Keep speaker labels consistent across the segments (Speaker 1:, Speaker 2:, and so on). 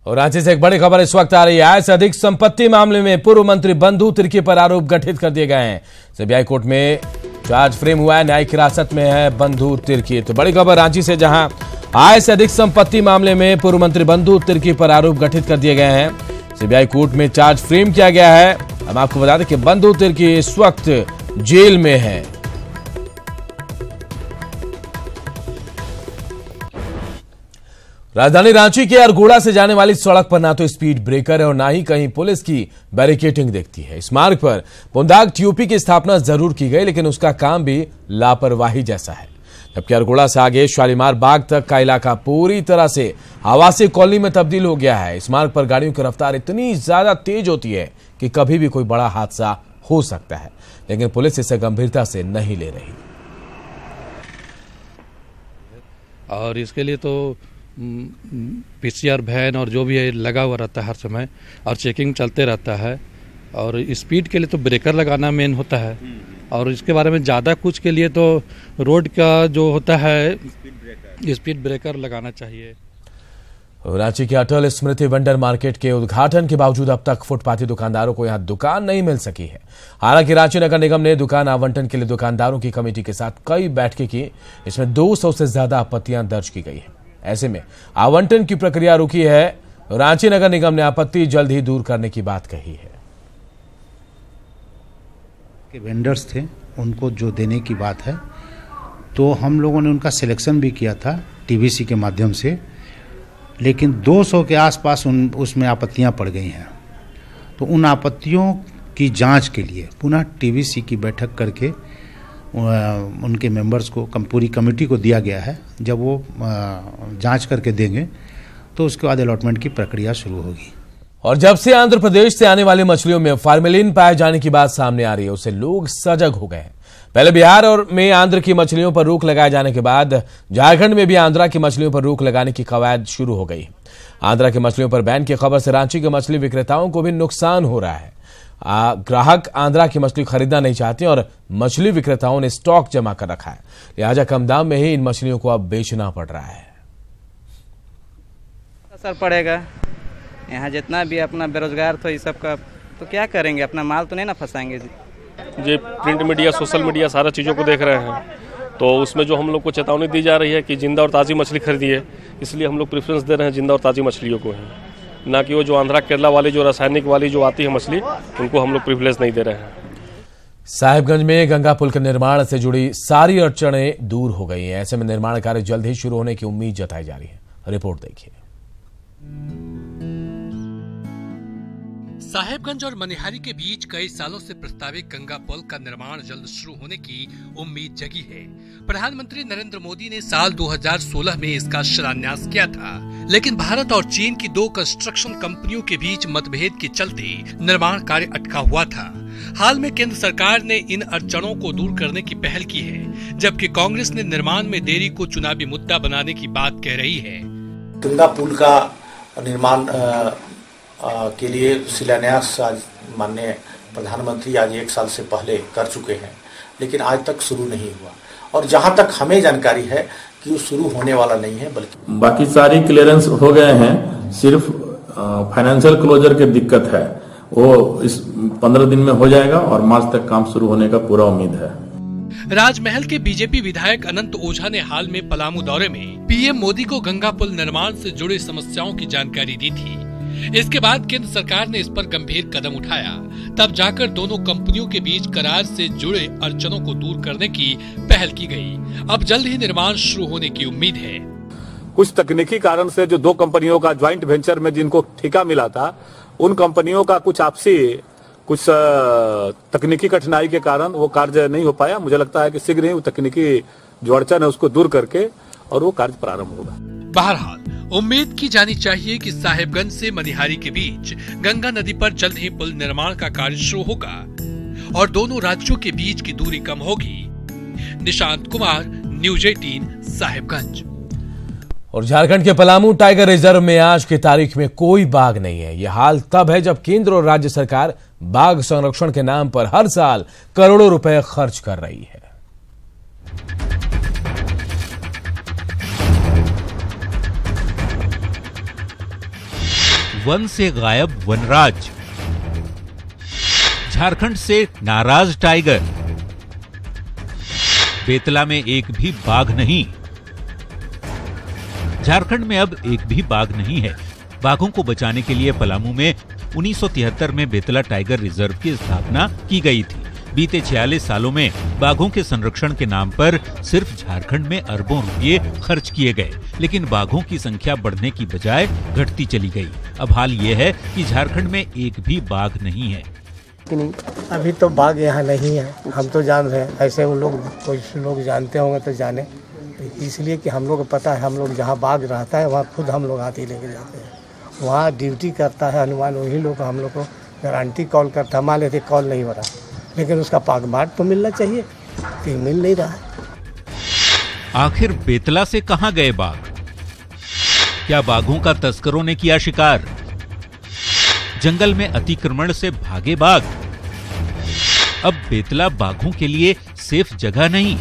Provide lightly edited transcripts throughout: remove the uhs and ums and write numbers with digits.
Speaker 1: और रांची से एक बड़ी खबर इस वक्त आ रही है। आय से अधिक संपत्ति मामले में पूर्व मंत्री बंधु तिर्की पर आरोप गठित कर दिए गए हैं। सीबीआई कोर्ट में चार्ज फ्रेम हुआ है। न्यायिक हिरासत में है बंधु तिर्की। तो बड़ी खबर रांची से, जहां आय से अधिक संपत्ति मामले में पूर्व मंत्री बंधु तिर्की पर आरोप गठित कर दिए गए हैं। सीबीआई कोर्ट में चार्ज फ्रेम किया गया है। हम आपको बता दें कि बंधु तिर्की इस वक्त जेल में है। राजधानी रांची के अरगोड़ा से जाने वाली सड़क पर ना तो स्पीड ब्रेकर है और ना ही कहीं पुलिस की बैरिकेडिंग दिखती है। इस मार्ग पर पुंदाग टीओपी की स्थापना जरूर की गई, लेकिन उसका काम भी लापरवाही जैसा है। जबकि अरगोड़ा से आगे शालीमार बाग तक का इलाका पूरी तरह से आवासीय कॉलोनी में तब्दील हो गया है। इस मार्ग पर गाड़ियों की रफ्तार इतनी ज्यादा तेज होती है कि कभी भी कोई बड़ा हादसा हो सकता है, लेकिन पुलिस इसे गंभीरता से नहीं ले रही।
Speaker 2: और इसके लिए तो पीसीआर वैन और जो भी है लगा हुआ रहता है हर समय, और चेकिंग चलते रहता है। और स्पीड के लिए तो ब्रेकर लगाना मेन होता है, और इसके बारे में ज़्यादा कुछ के लिए तो रोड का जो होता है स्पीड ब्रेकर लगाना चाहिए।
Speaker 1: रांची के अटल स्मृति वेंडर मार्केट के उद्घाटन के बावजूद अब तक फुटपाथी दुकानदारों को यहां दुकान नहीं मिल सकी है। हालांकि रांची नगर निगम ने दुकान आवंटन के लिए दुकानदारों की कमेटी के साथ कई बैठकें की। इसमें 200 से ज्यादा आपत्तियां दर्ज की गई है। ऐसे में आवंटन की प्रक्रिया रुकी है। रांची नगर निगम ने आपत्ति जल्द ही दूर करने की बात कही है।
Speaker 3: के वेंडर्स थे, उनको जो देने की बात है, तो हम लोगों ने उनका सिलेक्शन भी किया था टीवीसी के माध्यम से, लेकिन 200 के आसपास उसमें आपत्तियां पड़ गई हैं। तो उन आपत्तियों की जांच के लिए पुनः टीवीसी की बैठक करके उनके मेंबर्स को पूरी कमेटी को दिया गया है। जब वो जांच करके देंगे तो उसके बाद अलॉटमेंट की प्रक्रिया शुरू होगी।
Speaker 1: और जब से आंध्र प्रदेश से आने वाली मछलियों में फार्मेलिन पाए जाने की बात सामने आ रही है, उससे लोग सजग हो गए हैं। पहले बिहार और में आंध्र की मछलियों पर रोक लगाए जाने के बाद झारखंड में भी आंध्रा की मछलियों पर रोक लगाने की कवायद शुरू हो गई। आंध्रा की मछलियों पर बैन की खबर से रांची के मछली विक्रेताओं को भी नुकसान हो रहा है। ग्राहक आंध्रा की मछली खरीदना नहीं चाहते और मछली विक्रेताओं ने स्टॉक जमा कर रखा है, लिहाजा कम दाम में ही इन मछलियों को अब बेचना पड़ रहा है।
Speaker 4: असर पड़ेगा। यहाँ जितना भी अपना बेरोजगार तो ये सब का तो क्या करेंगे, अपना माल तो नहीं ना फंसाएंगे
Speaker 5: जी। प्रिंट मीडिया, सोशल मीडिया सारा चीज़ों को देख रहे हैं, तो उसमें जो हम लोग को चेतावनी दी जा रही है कि जिंदा और ताज़ी मछली खरीदिए, इसलिए हम लोग प्रेफरेंस दे रहे हैं जिंदा और ताज़ी मछलियों को ही, ना कि वो जो आंध्रा केरला वाली जो रासायनिक वाली जो आती है मछली, उनको हम लोग प्रिविलेज नहीं दे रहे हैं।
Speaker 1: साहिबगंज में गंगा पुल के निर्माण से जुड़ी सारी अड़चनें दूर हो गई हैं। ऐसे में निर्माण कार्य जल्द ही शुरू होने की उम्मीद जताई जा रही है। रिपोर्ट देखिए।
Speaker 6: साहिबगंज और मनिहारी के बीच कई सालों से प्रस्तावित गंगा पुल का निर्माण जल्द शुरू होने की उम्मीद जगी है। प्रधानमंत्री नरेंद्र मोदी ने साल 2016 में इसका शिलान्यास किया था, लेकिन भारत और चीन की 2 कंस्ट्रक्शन कंपनियों के बीच मतभेद के चलते निर्माण कार्य अटका हुआ था। हाल में केंद्र सरकार ने इन अड़चनों को दूर करने की पहल की है, जबकि कांग्रेस ने निर्माण में देरी को चुनावी मुद्दा बनाने की बात कह रही है।
Speaker 7: गंगा पुल का निर्माण के लिए शिलान्यास आज माननीय प्रधानमंत्री आज 1 साल से पहले कर चुके हैं, लेकिन आज तक शुरू नहीं हुआ। और जहां तक हमें जानकारी है कि वो शुरू होने वाला नहीं है, बल्कि
Speaker 8: बाकी सारी क्लियरेंस हो गए हैं। सिर्फ फाइनेंशियल क्लोजर की दिक्कत है, वो इस 15 दिन में हो जाएगा और मार्च तक काम शुरू होने का पूरा उम्मीद है।
Speaker 6: राजमहल के बीजेपी विधायक अनंत ओझा ने हाल में पलामू दौरे में पीएम मोदी को गंगा पुल निर्माण से जुड़ी समस्याओं की जानकारी दी थी। इसके बाद केंद्र सरकार ने इस पर गंभीर कदम उठाया, तब जाकर दोनों कंपनियों के बीच करार से जुड़े अड़चनों को दूर करने की पहल की गई। अब जल्द ही निर्माण शुरू होने की उम्मीद है।
Speaker 9: कुछ तकनीकी कारण से जो 2 कंपनियों का ज्वाइंट वेंचर में जिनको ठेका मिला था, उन कंपनियों का कुछ आपसी तकनीकी कठिनाई के कारण वो कार्य नहीं हो पाया। मुझे लगता है कि शीघ्र ही वो तकनीकी जो अड़चन है उसको दूर करके और वो कार्य प्रारंभ होगा।
Speaker 6: बहरहाल उम्मीद की जानी चाहिए कि साहिबगंज से मनिहारी के बीच गंगा नदी पर जल्द ही पुल निर्माण का कार्य शुरू होगा और दोनों राज्यों के बीच की दूरी कम होगी। निशांत कुमार, न्यूज 18, साहिबगंज।
Speaker 1: और झारखंड के पलामू टाइगर रिजर्व में आज की तारीख में कोई बाघ नहीं है। यह हाल तब है जब केंद्र और राज्य सरकार बाघ संरक्षण के नाम पर हर साल करोड़ों रुपए खर्च कर रही है।
Speaker 10: वन से गायब वनराज, झारखंड से नाराज टाइगर, बेतला में एक भी बाघ नहीं। झारखंड में अब एक भी बाघ नहीं है। बाघों को बचाने के लिए पलामू में 1973 में बेतला टाइगर रिजर्व की स्थापना की गई थी। बीते 46 सालों में बाघों के संरक्षण के नाम पर सिर्फ झारखंड में अरबों रुपये खर्च किए गए, लेकिन बाघों की संख्या बढ़ने की बजाय घटती चली गई। अब हाल ये है कि झारखंड में एक भी बाघ नहीं है।
Speaker 11: अभी तो बाघ यहाँ नहीं है, हम तो जान रहे हैं। ऐसे वो लोग कुछ लोग जानते होंगे तो जाने, इसलिए कि हम लोग को पता है। हम लोग जहाँ बाघ रहता है वहाँ खुद हम लोग हाथी लेके जाते हैं। वहाँ ड्यूटी करता है हनुमान, वही लोग हम लोग को गारंटी कॉल करता है। मान लेते कॉल नहीं हो रहा, लेकिन उसका पागमाट तो मिलना चाहिए, कि मिल नहीं रहा है।
Speaker 10: आखिर बेतला से कहां गए बाघ? क्या बाघों का तस्करों ने किया शिकार? जंगल में अतिक्रमण से भागे बाघ। अब बेतला बाघों के लिए सेफ जगह नहीं।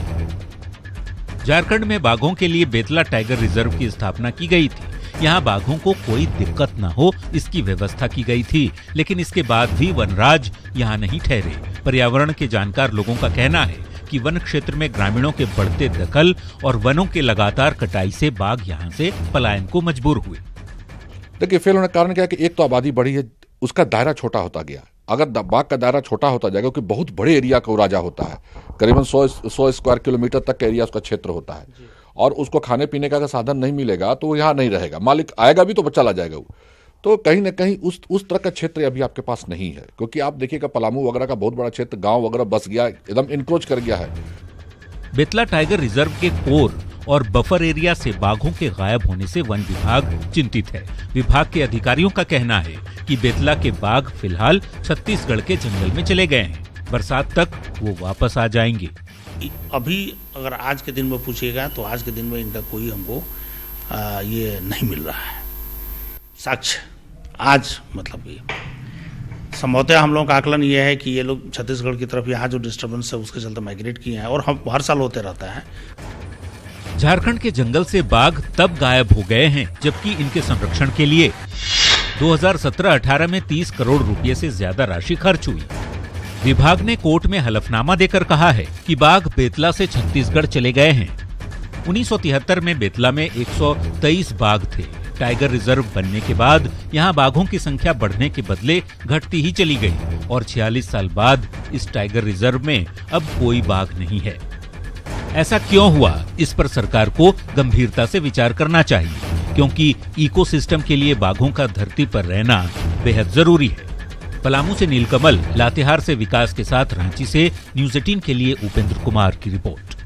Speaker 10: झारखंड में बाघों के लिए बेतला टाइगर रिजर्व की स्थापना की गई थी। यहाँ बाघों को कोई दिक्कत न हो इसकी व्यवस्था की गई थी, लेकिन इसके बाद भी वनराज यहाँ नहीं ठहरे। पर्यावरण के जानकार लोगों का कहना है कि वन क्षेत्र में ग्रामीणों के बढ़ते दखल और वनों के लगातार कटाई से बाघ यहाँ से पलायन को मजबूर हुए।
Speaker 12: देखिए, फेल होने का कारण क्या है कि एक तो आबादी बढ़ी है, उसका दायरा छोटा होता गया। अगर बाघ का दायरा छोटा होता जाएगा, क्योंकि बहुत बड़े एरिया का राजा होता है, करीबन 100 स्क्वायर किलोमीटर तक का एरिया उसका क्षेत्र होता है, और उसको खाने पीने का साधन नहीं मिलेगा तो वो यहाँ नहीं रहेगा। मालिक आएगा भी तो चला जाएगा वो। तो कहीं ना कहीं उस तरह का क्षेत्र अभी आपके पास नहीं है, क्योंकि आप देखिएगा पलामू वगैरह का बहुत बड़ा क्षेत्र गांव वगैरह बस गया, एकदम इनक्रोच कर गया है।
Speaker 10: बेतला टाइगर रिजर्व के कोर और बफर एरिया से बाघों के गायब होने से वन विभाग चिंतित है। विभाग के अधिकारियों का कहना है कि बेतला के बाघ फिलहाल छत्तीसगढ़ के जंगल में चले गए हैं। बरसात तक वो वापस आ जाएंगे।
Speaker 13: अभी अगर आज के दिन में पूछिएगा तो आज के दिन में इनका कोई हमको ये नहीं मिल रहा है साक्ष्य। आज मतलब ये संभवतः हम लोगों का आकलन ये है कि ये लोग छत्तीसगढ़ की तरफ यहाँ जो डिस्टर्बेंस है उसके चलते माइग्रेट किए हैं, और हम हर साल होते रहता है।
Speaker 10: झारखंड के जंगल से बाघ तब गायब हो गए हैं जबकि इनके संरक्षण के लिए 2017-18 में 30 करोड़ रुपए से ज्यादा राशि खर्च हुई। विभाग ने कोर्ट में हलफनामा देकर कहा है कि बाघ बेतला से छत्तीसगढ़ चले गए हैं। 1973 में बेतला में 123 बाघ थे। टाइगर रिजर्व बनने के बाद यहाँ बाघों की संख्या बढ़ने के बदले घटती ही चली गई, और 46 साल बाद इस टाइगर रिजर्व में अब कोई बाघ नहीं है। ऐसा क्यों हुआ, इस पर सरकार को गंभीरता से विचार करना चाहिए, क्योंकि इकोसिस्टम के लिए बाघों का धरती पर रहना बेहद जरूरी है। पलामू से नीलकमल, लातेहार से विकास के साथ रांची से न्यूज़ 18 के लिए उपेंद्र कुमार की रिपोर्ट।